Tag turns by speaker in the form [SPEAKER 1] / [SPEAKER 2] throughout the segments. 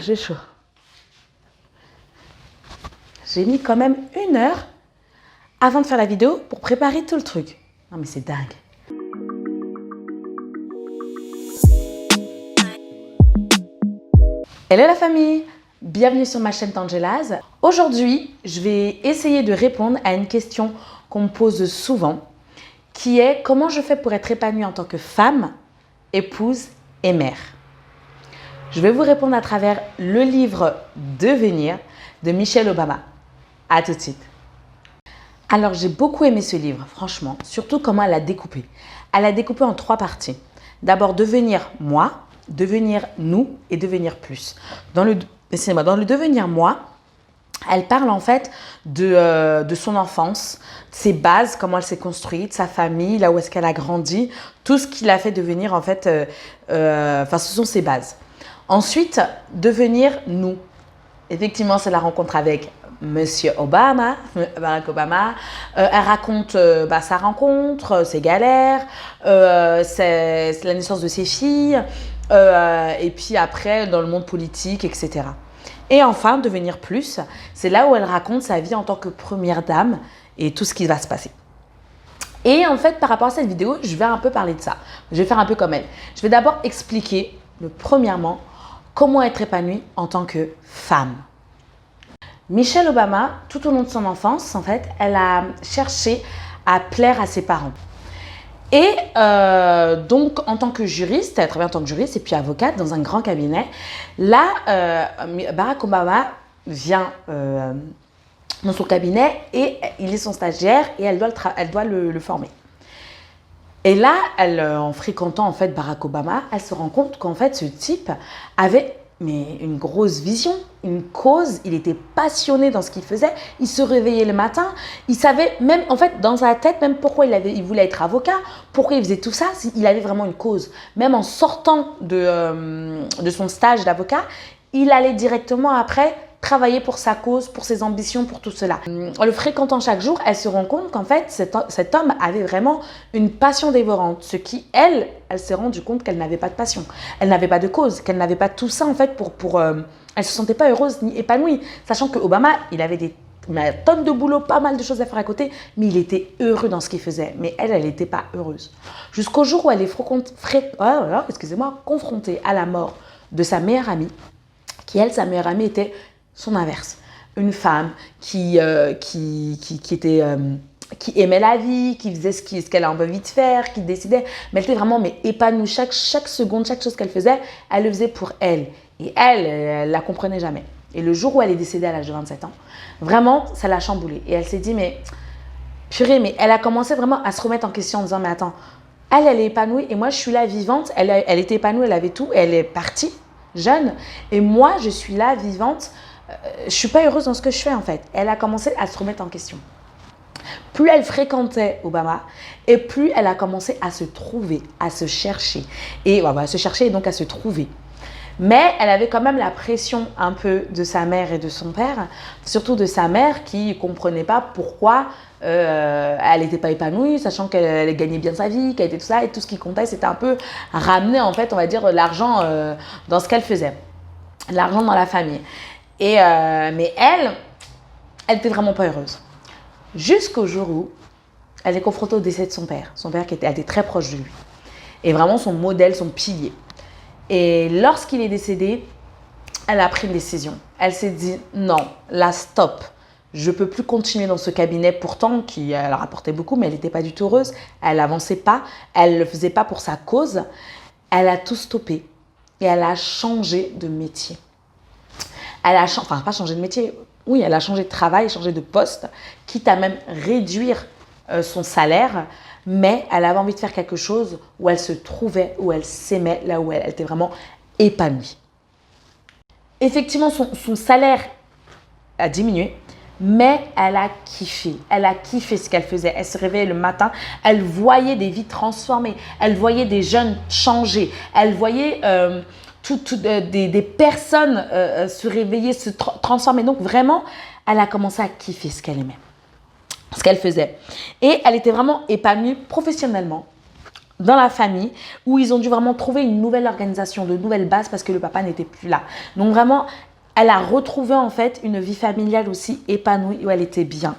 [SPEAKER 1] J'ai chaud. J'ai mis quand même 1 heure avant de faire la vidéo pour préparer tout le truc. Non mais c'est dingue. Hello la famille, bienvenue sur ma chaîne Tangelaz. Aujourd'hui, je vais essayer de répondre à une question qu'on me pose souvent, qui est comment je fais pour être épanouie en tant que femme, épouse et mère. Je vais vous répondre à travers le livre Devenir de Michelle Obama. À tout de suite. Alors, j'ai beaucoup aimé ce livre, franchement, surtout comment elle l'a découpé. Elle l'a découpé en 3 parties. D'abord, devenir moi, devenir nous et devenir plus. Dans le devenir moi, elle parle en fait de son enfance, de ses bases, comment elle s'est construite, sa famille, là où est-ce qu'elle a grandi, tout ce qui l'a fait devenir en fait, ce sont ses bases. Ensuite, devenir nous. Effectivement, c'est la rencontre avec Monsieur Obama, Barack Obama. Elle raconte sa rencontre, ses galères, c'est la naissance de ses filles, et puis après dans le monde politique, etc. Et enfin, devenir plus, c'est là où elle raconte sa vie en tant que première dame et tout ce qui va se passer. Et en fait, par rapport à cette vidéo, je vais un peu parler de ça. Je vais faire un peu comme elle. Je vais d'abord expliquer, premièrement, comment être épanouie en tant que femme. Michelle Obama, tout au long de son enfance, en fait, elle a cherché à plaire à ses parents. Et donc, en tant que juriste, elle travaille en tant que juriste et puis avocate dans un grand cabinet. Là, Barack Obama vient dans son cabinet et il est son stagiaire et elle doit le former. Et là, en fréquentant en fait Barack Obama, elle se rend compte qu'en fait, ce type avait une grosse vision, une cause. Il était passionné dans ce qu'il faisait. Il se réveillait le matin. Il savait même, en fait, dans sa tête, même pourquoi il voulait être avocat, pourquoi il faisait tout ça. Il avait vraiment une cause. Même en sortant de son stage d'avocat, il allait directement après travailler pour sa cause, pour ses ambitions, pour tout cela. En le fréquentant chaque jour, elle se rend compte qu'en fait, cet homme avait vraiment une passion dévorante. Ce qui, elle s'est rendue compte qu'elle n'avait pas de passion. Elle n'avait pas de cause, qu'elle n'avait pas tout ça en fait elle se sentait pas heureuse ni épanouie. Sachant que Obama, il avait des tonnes de boulot, pas mal de choses à faire à côté, mais il était heureux dans ce qu'il faisait. Mais elle n'était pas heureuse. Jusqu'au jour où elle est confrontée à la mort de sa meilleure amie, sa meilleure amie était son inverse. Une femme qui aimait la vie, qui faisait ce qu'elle a envie de faire, qui décidait, mais elle était vraiment épanouie. Chaque seconde, chaque chose qu'elle faisait, elle le faisait pour elle. Et elle la comprenait jamais. Et le jour où elle est décédée à l'âge de 27 ans, vraiment, ça l'a chamboulée. Et elle s'est dit, mais purée, mais elle a commencé vraiment à se remettre en question en disant, mais attends, elle est épanouie et moi, je suis là vivante. Elle était épanouie, elle avait tout, et elle est partie jeune. Et moi, je suis là vivante. Je ne suis pas heureuse dans ce que je fais en fait. Elle a commencé à se remettre en question. Plus elle fréquentait Obama et plus elle a commencé à se trouver, à se chercher. Et donc à se trouver. Mais elle avait quand même la pression un peu de sa mère et de son père, surtout de sa mère qui ne comprenait pas pourquoi elle n'était pas épanouie, sachant qu'elle gagnait bien sa vie, qu'elle était tout ça, et tout ce qui comptait, c'était un peu ramener en fait, on va dire, l'argent dans ce qu'elle faisait, l'argent dans la famille. Mais elle était vraiment pas heureuse. Jusqu'au jour où elle est confrontée au décès de son père. Son père qui était très proche de lui. Et vraiment son modèle, son pilier. Et lorsqu'il est décédé, elle a pris une décision. Elle s'est dit non, là stop. Je ne peux plus continuer dans ce cabinet pourtant qui elle rapportait beaucoup, mais elle n'était pas du tout heureuse. Elle n'avançait pas. Elle ne le faisait pas pour sa cause. Elle a tout stoppé et elle a changé de métier. Elle a pas changé de métier, oui, elle a changé de travail, changé de poste, quitte à même réduire son salaire, mais elle avait envie de faire quelque chose où elle se trouvait, où elle s'aimait, là où elle était vraiment épanouie. Effectivement, son salaire a diminué, mais elle a kiffé ce qu'elle faisait. Elle se réveillait le matin, elle voyait des vies transformées, elle voyait des jeunes changer, elle voyait des personnes se réveiller, se transformer. Donc vraiment, elle a commencé à kiffer ce qu'elle aimait, ce qu'elle faisait. Et elle était vraiment épanouie professionnellement, dans la famille où ils ont dû vraiment trouver une nouvelle organisation, de nouvelles bases parce que le papa n'était plus là. Donc vraiment, elle a retrouvé en fait une vie familiale aussi épanouie où elle était bien.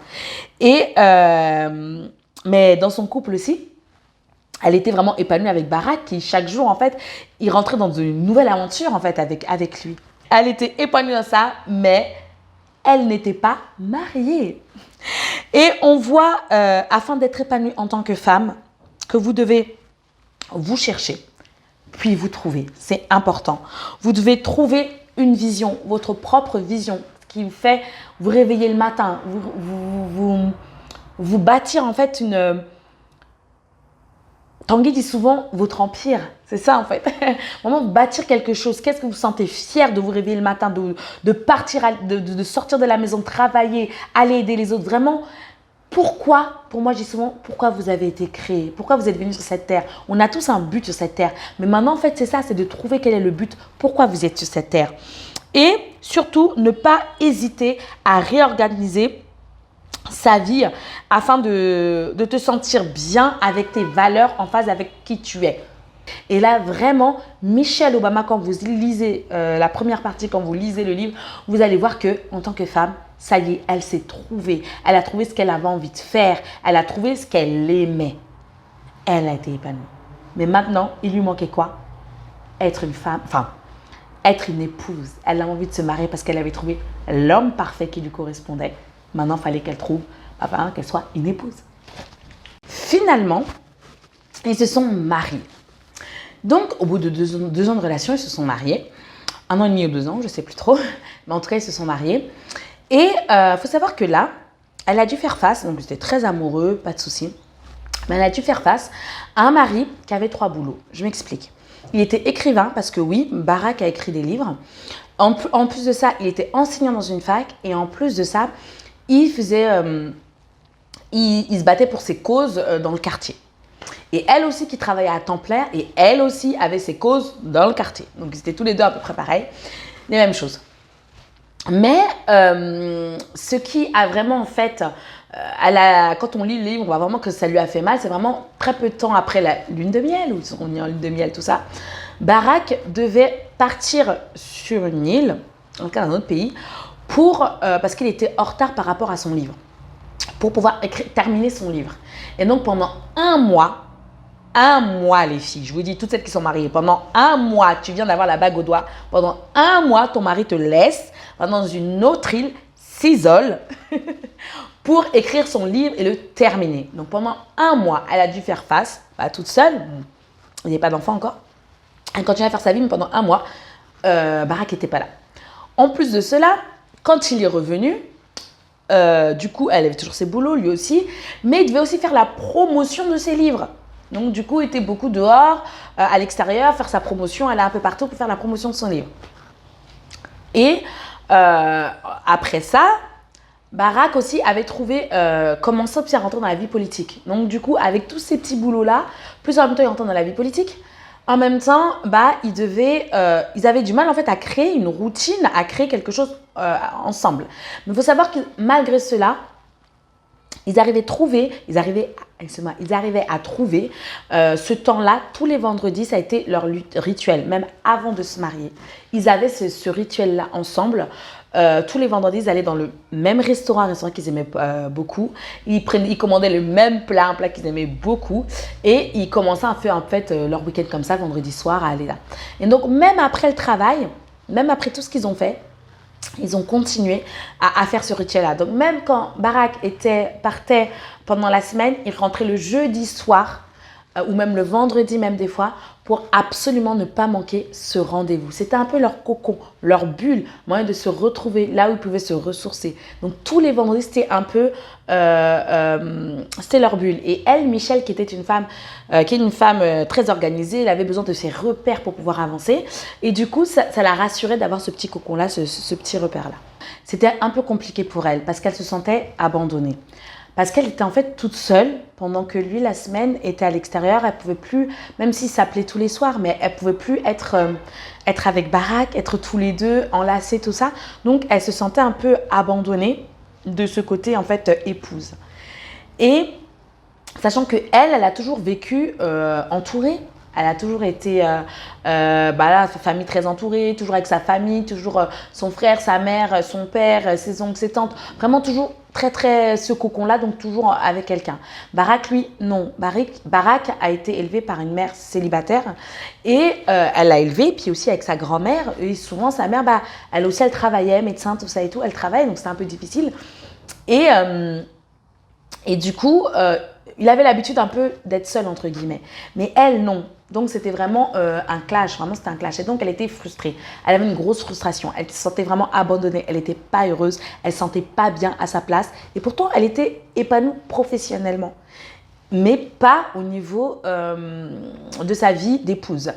[SPEAKER 1] Mais dans son couple aussi, elle était vraiment épanouie avec Barak qui chaque jour en fait, il rentrait dans une nouvelle aventure en fait avec lui. Elle était épanouie dans ça, mais elle n'était pas mariée. Et on voit, afin d'être épanouie en tant que femme, que vous devez vous chercher, puis vous trouver. C'est important. Vous devez trouver une vision, votre propre vision, qui vous fait vous réveiller le matin, vous bâtir en fait une... Tanguy dit souvent votre empire, c'est ça en fait. Vraiment bâtir quelque chose. Qu'est-ce que vous sentez fier de vous réveiller le matin, de partir, de sortir de la maison, de travailler, aller aider les autres. Vraiment, pourquoi, pour moi je dis souvent, pourquoi vous avez été créé, pourquoi vous êtes venu sur cette terre. On a tous un but sur cette terre. Mais maintenant en fait c'est ça, c'est de trouver quel est le but, pourquoi vous êtes sur cette terre. Et surtout, ne pas hésiter à réorganiser sa vie afin de te sentir bien avec tes valeurs, en phase avec qui tu es. Et là, vraiment, Michelle Obama, quand vous lisez la première partie, quand vous lisez le livre, vous allez voir que en tant que femme, ça y est, elle s'est trouvée. Elle a trouvé ce qu'elle avait envie de faire. Elle a trouvé ce qu'elle aimait. Elle a été épanouie. Mais maintenant, il lui manquait quoi? Être une femme, enfin, être une épouse. Elle a envie de se marier parce qu'elle avait trouvé l'homme parfait qui lui correspondait. Maintenant, il fallait qu'elle trouve, qu'elle soit une épouse. Finalement, ils se sont mariés. Donc, au bout de 2 ans de relation, ils se sont mariés. 1 an et demi ou 2 ans, je ne sais plus trop. Mais en tout cas, ils se sont mariés. Et il faut savoir que là, elle a dû faire face, donc c'était très amoureux, pas de souci. Mais elle a dû faire face à un mari qui avait 3 boulots. Je m'explique. Il était écrivain parce que oui, Barak a écrit des livres. En plus de ça, il était enseignant dans une fac. Et en plus de ça, il se battait pour ses causes dans le quartier. Et elle aussi qui travaillait à temps plein, et elle aussi avait ses causes dans le quartier. Donc ils étaient tous les deux à peu près pareil, les mêmes choses. Mais ce qui a vraiment en fait, quand on lit le livre, on voit vraiment que ça lui a fait mal. C'est vraiment très peu de temps après la lune de miel, où on est en lune de miel, tout ça. Barak devait partir sur une île, dans le cas d'un autre pays, parce qu'il était en retard par rapport à son livre, pour pouvoir terminer son livre. Et donc pendant 1 mois, les filles, je vous dis, toutes celles qui sont mariées, pendant 1 mois, tu viens d'avoir la bague au doigt, pendant 1 mois, ton mari te laisse, va dans une autre île, s'isole, pour écrire son livre et le terminer. Donc pendant 1 mois, elle a dû faire face, toute seule, il n'y a pas d'enfant encore, elle continue à faire sa vie, mais pendant 1 mois, Barak n'était pas là. En plus de cela, quand il est revenu, du coup, elle avait toujours ses boulots, lui aussi, mais il devait aussi faire la promotion de ses livres. Donc, du coup, il était beaucoup dehors, à l'extérieur, faire sa promotion, aller un peu partout pour faire la promotion de son livre. Et après ça, Barak aussi avait trouvé comment ça puis rentrer dans la vie politique. Donc, du coup, avec tous ces petits boulots-là, plus en même temps, il rentre dans la vie politique. En même temps, ils avaient du mal en fait à créer une routine, à créer quelque chose ensemble. Mais il faut savoir que malgré cela, ils arrivaient à trouver ce temps-là, tous les vendredis, ça a été leur rituel, même avant de se marier. Ils avaient ce rituel-là ensemble. Tous les vendredis, ils allaient dans le même restaurant, un restaurant qu'ils aimaient beaucoup. Ils commandaient le même plat, un plat qu'ils aimaient beaucoup. Et ils commençaient à faire en fait leur week-end comme ça, vendredi soir, à aller là. Et donc, même après le travail, même après tout ce qu'ils ont fait, ils ont continué à faire ce rituel-là. Donc, même quand Barak partait pendant la semaine, il rentrait le jeudi soir ou même le vendredi même des fois pour absolument ne pas manquer ce rendez-vous. C'était un peu leur cocon, leur bulle, moyen de se retrouver là où ils pouvaient se ressourcer. Donc, tous les vendredis, c'était un peu c'était leur bulle. Et elle, Michelle, qui est une femme très organisée, elle avait besoin de ses repères pour pouvoir avancer. Et du coup, ça la rassurait d'avoir ce petit cocon-là, ce petit repère-là. C'était un peu compliqué pour elle parce qu'elle se sentait abandonnée. Parce qu'elle était en fait toute seule pendant que lui, la semaine, était à l'extérieur. Elle ne pouvait plus, même s'il s'appelait tous les soirs, mais elle ne pouvait plus être avec Barak, être tous les deux, enlacés, tout ça. Donc, elle se sentait un peu abandonnée de ce côté, en fait, épouse. Et Sachant que elle a toujours vécu entourée. Elle a toujours été, là, sa famille très entourée, toujours avec sa famille, toujours son frère, sa mère, son père, ses oncles, ses tantes. Vraiment toujours très, très ce cocon-là, donc toujours avec quelqu'un. Barak, lui, non. Barak a été élevé par une mère célibataire et elle l'a élevé, puis aussi avec sa grand-mère. Et souvent, sa mère, elle aussi, elle travaillait, médecin, tout ça et tout. Elle travaille, donc c'était un peu difficile. Et du coup, il avait l'habitude un peu d'être seul, entre guillemets. Mais elle, non. Donc, c'était vraiment un clash. Vraiment, c'était un clash. Et donc, elle était frustrée. Elle avait une grosse frustration. Elle se sentait vraiment abandonnée. Elle n'était pas heureuse. Elle ne se sentait pas bien à sa place. Et pourtant, elle était épanouie professionnellement. Mais pas au niveau de sa vie d'épouse.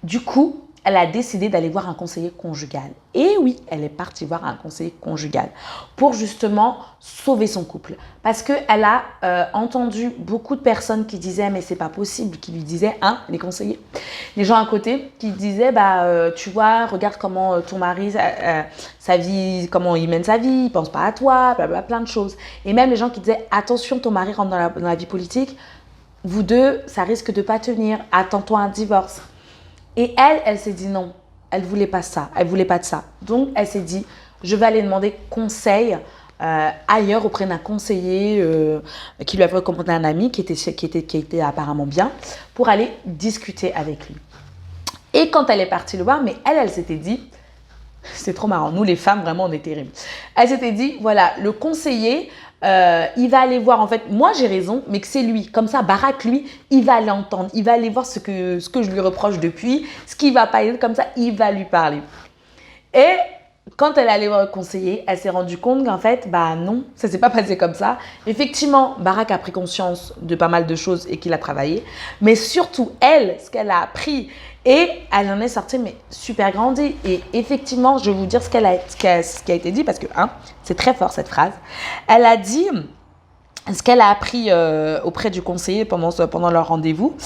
[SPEAKER 1] Du coup, elle a décidé d'aller voir un conseiller conjugal. Et oui, elle est partie voir un conseiller conjugal pour justement sauver son couple. Parce qu'elle a entendu beaucoup de personnes qui disaient « mais c'est pas possible », qui lui disaient, les conseillers, les gens à côté, qui disaient « tu vois, regarde comment ton mari, sa vie, comment il mène sa vie, il pense pas à toi, blablabla, plein de choses ». Et même les gens qui disaient « attention, ton mari rentre dans la vie politique, vous deux, ça risque de pas tenir, attends-toi un divorce ». Et elle s'est dit non, elle voulait pas ça, elle voulait pas de ça. Donc, elle s'est dit, je vais aller demander conseil ailleurs auprès d'un conseiller qui lui avait recommandé un ami qui était apparemment bien pour aller discuter avec lui. Et quand elle est partie le voir, mais elle s'était dit, c'est trop marrant, nous les femmes vraiment on est terribles. Elle s'était dit, voilà, le conseiller, il va aller voir en fait, moi j'ai raison, mais que c'est lui. Comme ça, Barak, lui, il va l'entendre, il va aller voir ce que je lui reproche depuis, ce qui va pas être comme ça, il va lui parler. Et quand elle allait voir le conseiller, elle s'est rendue compte qu'en fait, non, ça s'est pas passé comme ça. Effectivement, Barak a pris conscience de pas mal de choses et qu'il a travaillé. Mais surtout, elle, ce qu'elle a appris, et elle en est sortie, mais super grandie. Et effectivement, je vais vous dire ce qui a été dit, parce que, c'est très fort cette phrase. Elle a dit ce qu'elle a appris auprès du conseiller pendant leur rendez-vous.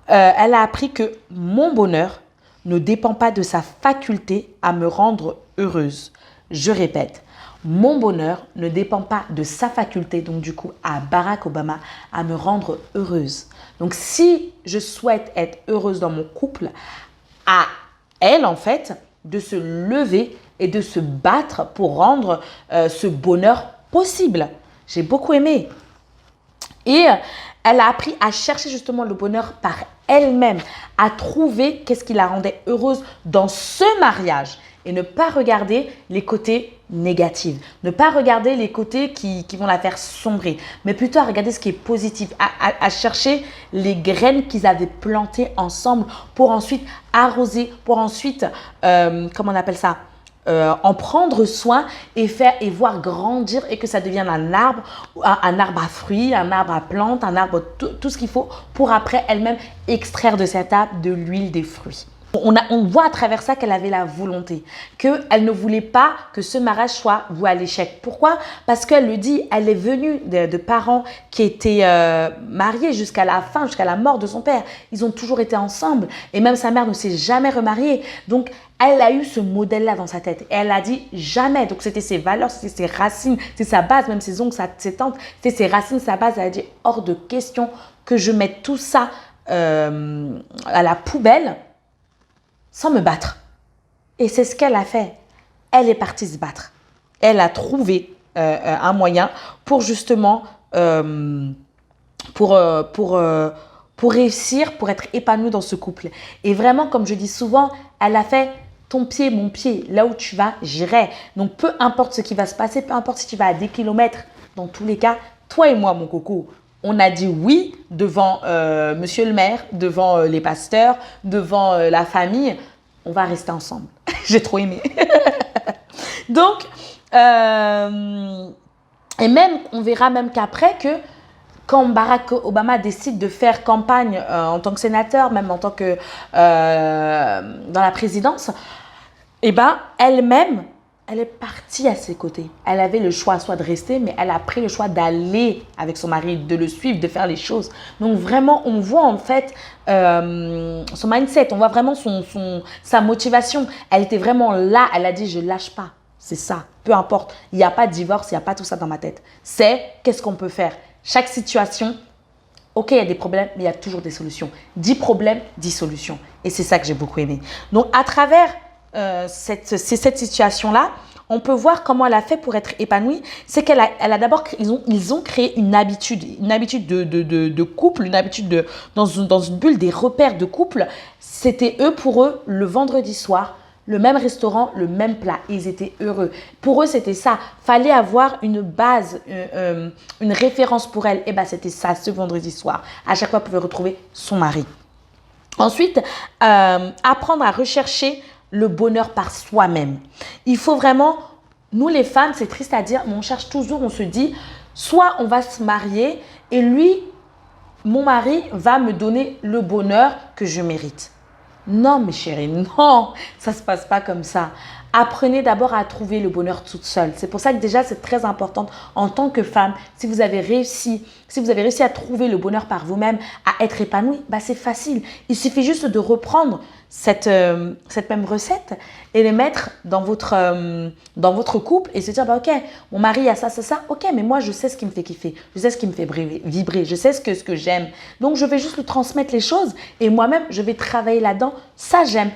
[SPEAKER 1] Elle a appris que mon bonheur ne dépend pas de sa faculté à me rendre heureuse. Je répète, mon bonheur ne dépend pas de sa faculté, donc du coup à Barack Obama, à me rendre heureuse. Donc si je souhaite être heureuse dans mon couple, à elle en fait de se lever et de se battre pour rendre ce bonheur possible. J'ai beaucoup aimé. Et elle a appris à chercher justement le bonheur par elle-même, à trouver qu'est-ce qui la rendait heureuse dans ce mariage et ne pas regarder les côtés négatifs, ne pas regarder les côtés qui vont la faire sombrer, mais plutôt à regarder ce qui est positif, à chercher les graines qu'ils avaient plantées ensemble pour ensuite arroser, pour ensuite, comment on appelle ça ? En prendre soin et voir grandir et que ça devienne un arbre à fruits, un arbre à plantes, un arbre, tout ce qu'il faut pour après elle-même extraire de cet arbre de l'huile des fruits. On voit à travers ça qu'elle avait la volonté, qu'elle ne voulait pas que ce mariage soit voué à l'échec. Pourquoi? Parce qu'elle le dit, elle est venue de parents qui étaient mariés jusqu'à la fin, jusqu'à la mort de son père. Ils ont toujours été ensemble et même sa mère ne s'est jamais remariée. Donc, elle a eu ce modèle-là dans sa tête et elle a dit jamais. Donc, c'était ses valeurs, c'était ses racines, c'est sa base, même ses oncles, ses tantes, c'était ses racines, sa base. Elle a dit hors de question que je mette tout ça à la poubelle sans me battre. Et c'est ce qu'elle a fait. Elle est partie se battre. Elle a trouvé un moyen pour justement pour réussir, pour être épanouie dans ce couple. Et vraiment, comme je dis souvent, elle a fait ton pied, mon pied. Là où tu vas, j'irai. Donc, peu importe ce qui va se passer, peu importe si tu vas à des kilomètres, dans tous les cas, toi et moi, mon coco, on a dit oui devant monsieur le maire, devant les pasteurs, devant la famille. On va rester ensemble. J'ai trop aimé. Donc, et même, on verra même qu'après que quand Barack Obama décide de faire campagne en tant que sénateur, même en tant que dans la présidence, elle-même, elle est partie à ses côtés. Elle avait le choix soit de rester, mais elle a pris le choix d'aller avec son mari, de le suivre, de faire les choses. Donc vraiment, on voit en fait son mindset, on voit vraiment sa motivation. Elle était vraiment là, elle a dit je lâche pas. C'est ça, peu importe. Il n'y a pas de divorce, il n'y a pas tout ça dans ma tête. C'est qu'est-ce qu'on peut faire. Chaque situation Ok, il y a des problèmes, mais il y a toujours des solutions. 10 problèmes, 10 solutions. Et c'est ça que j'ai beaucoup aimé. Donc, à travers cette situation-là, on peut voir comment elle a fait pour être épanouie. C'est qu'elle a d'abord, ils ont créé une habitude de couple, une habitude dans une bulle, des repères de couple. C'était pour eux, le vendredi soir, le même restaurant, le même plat. Ils étaient heureux. Pour eux, c'était ça. Fallait avoir une base, une référence pour elle. Et bien, c'était ça, ce vendredi soir. À chaque fois, elle pouvait retrouver son mari. Ensuite, apprendre à rechercher le bonheur par soi-même. Il faut vraiment, nous les femmes, c'est triste à dire, mais on cherche toujours, on se dit, soit on va se marier et lui, mon mari, va me donner le bonheur que je mérite. Non, mes chéris, non, ça ne se passe pas comme ça. Apprenez d'abord à trouver le bonheur toute seule. C'est pour ça que déjà, c'est très important en tant que femme. Si vous avez réussi à trouver le bonheur par vous-même, à être épanouie, bah c'est facile. Il suffit juste de reprendre cette même recette et les mettre dans votre couple et se dire, bah ok, mon mari a ça, ça, ça. Ok, mais moi, je sais ce qui me fait kiffer. Je sais ce qui me fait vibrer. Je sais ce que j'aime. Donc, je vais juste lui transmettre les choses et moi-même, je vais travailler là-dedans. Ça, j'aime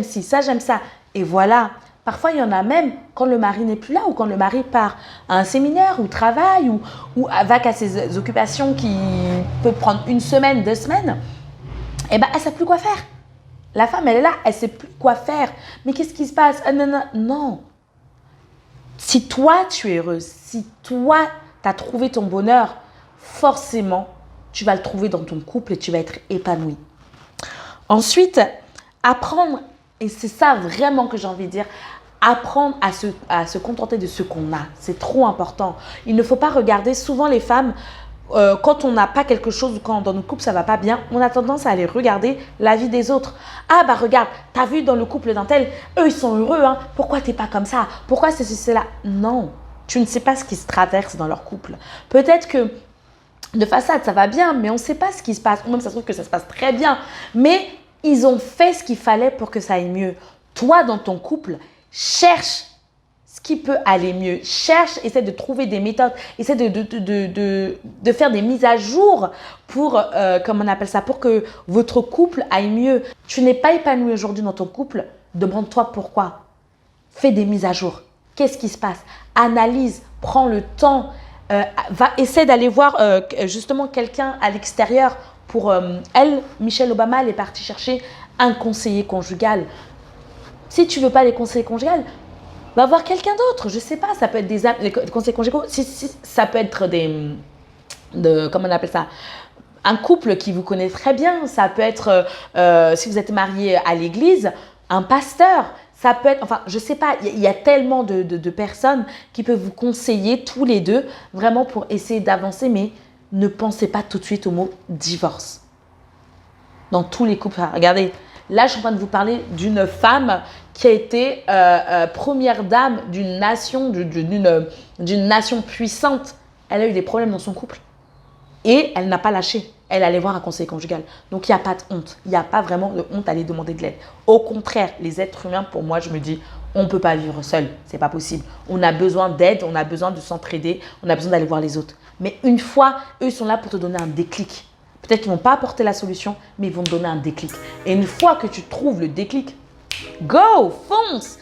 [SPEAKER 1] ci, ça, j'aime ça. Et voilà. Parfois, il y en a même quand le mari n'est plus là ou quand le mari part à un séminaire ou travaille ou va à ses occupations qui peut prendre 1 semaine, 2 semaines, eh ben, elle ne sait plus quoi faire. La femme, elle est là, elle ne sait plus quoi faire. Mais qu'est-ce qui se passe? Non. Si toi, tu es heureuse, si toi, tu as trouvé ton bonheur, forcément, tu vas le trouver dans ton couple et tu vas être épanouie. Ensuite, apprendre, et c'est ça vraiment que j'ai envie de dire, apprendre à se contenter de ce qu'on a. C'est trop important. Il ne faut pas regarder, souvent les femmes, quand on n'a pas quelque chose ou quand dans notre couple ça va pas bien, on a tendance à aller regarder la vie des autres. Ah bah regarde, t'as vu dans le couple d'un tel, eux ils sont heureux, hein. Pourquoi t'es pas comme ça? Pourquoi c'est ceci, là? Non, tu ne sais pas ce qui se traverse dans leur couple. Peut-être que de façade ça va bien, mais on ne sait pas ce qui se passe. Ou même ça se trouve que ça se passe très bien, mais ils ont fait ce qu'il fallait pour que ça aille mieux. Toi dans ton couple, cherche ce qui peut aller mieux. Cherche, essaie de trouver des méthodes, essaie de faire des mises à jour pour, comment on appelle ça, pour que votre couple aille mieux. Tu n'es pas épanoui aujourd'hui dans ton couple, demande-toi pourquoi. Fais des mises à jour. Qu'est-ce qui se passe? Analyse, prends le temps, essaie d'aller voir justement quelqu'un à l'extérieur. Pour elle, Michelle Obama, elle est partie chercher un conseiller conjugal. Si tu ne veux pas les conseillers conjugaux, va voir quelqu'un d'autre. Je ne sais pas, ça peut être des conseillers conjugaux. Ça peut être comment on appelle ça, un couple qui vous connaît très bien. Ça peut être, si vous êtes marié à l'église, un pasteur. Ça peut être, enfin, je ne sais pas, il y a tellement de personnes qui peuvent vous conseiller tous les deux, vraiment pour essayer d'avancer, mais ne pensez pas tout de suite au mot divorce. Dans tous les couples, regardez, là, je suis en train de vous parler d'une femme qui a été première dame d'une nation, d'une nation puissante. Elle a eu des problèmes dans son couple et elle n'a pas lâché. Elle allait voir un conseiller conjugal. Donc, il n'y a pas de honte. Il n'y a pas vraiment de honte à aller demander de l'aide. Au contraire, les êtres humains, pour moi, je me dis, on ne peut pas vivre seul. Ce n'est pas possible. On a besoin d'aide, on a besoin de s'entraider, on a besoin d'aller voir les autres. Mais une fois, eux, ils sont là pour te donner un déclic. Peut-être qu'ils ne vont pas apporter la solution, mais ils vont te donner un déclic. Et une fois que tu trouves le déclic, go, fonce,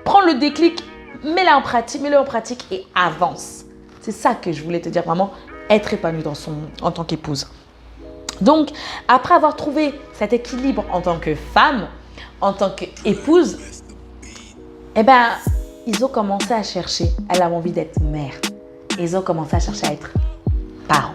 [SPEAKER 1] prends le déclic, mets-le en pratique et avance. C'est ça que je voulais te dire, vraiment, être épanouie en tant qu'épouse. Donc, après avoir trouvé cet équilibre en tant que femme, en tant qu'épouse, eh ben, ils ont commencé à chercher, elle avait envie d'être mère. Ils ont commencé à chercher à être parents.